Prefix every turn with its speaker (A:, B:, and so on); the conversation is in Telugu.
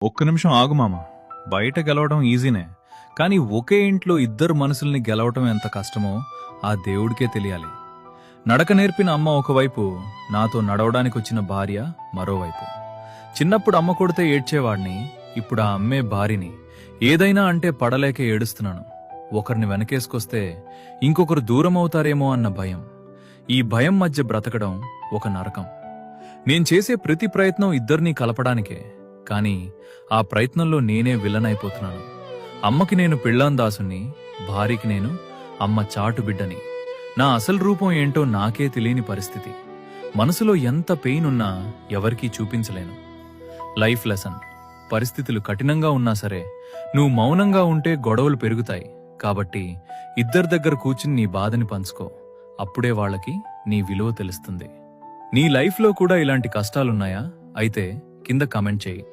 A: ఒక్క నిమిషం ఆగు మామ. బయట గెలవడం ఈజీనే, కానీ ఒకే ఇంట్లో ఇద్దరు మనుషుల్ని గెలవటం ఎంత కష్టమో ఆ దేవుడికే తెలియాలి. నడక నేర్పిన అమ్మ ఒకవైపు, నాతో నడవడానికి వచ్చిన భార్య మరోవైపు. చిన్నప్పుడు అమ్మ కొడితే ఏడ్చేవాడిని, ఇప్పుడు ఆ అమ్మే భార్యని. ఏదైనా అంటే పడలేక ఏడుస్తున్నాను. ఒకరిని వెనకేసుకొస్తే ఇంకొకరు దూరం అవుతారేమో అన్న భయం. ఈ భయం మధ్య బ్రతకడం ఒక నరకం. నేను చేసే ప్రతి ప్రయత్నం ఇద్దరినీ కలపడానికే, కానీ ఆ ప్రయత్నంలో నేనే విలన్ అయిపోతున్నాను. అమ్మకి నేను పెళ్ళాందాసుని, భార్యకి నేను అమ్మ చాటు బిడ్డని. నా అసలు రూపం ఏంటో నాకే తెలియని పరిస్థితి. మనసులో ఎంత పెయిన్ ఉన్నా ఎవరికీ చూపించలేను. లైఫ్ లెసన్: పరిస్థితులు కఠినంగా ఉన్నా సరే నువ్వు మౌనంగా ఉంటే గొడవలు పెరుగుతాయి. కాబట్టి ఇద్దరి దగ్గర కూర్చుని నీ బాధని పంచుకో. అప్పుడే వాళ్ళకి నీ విలువ తెలుస్తుంది. నీ లైఫ్లో కూడా ఇలాంటి కష్టాలున్నాయా? అయితే కింద కామెంట్ చేయి.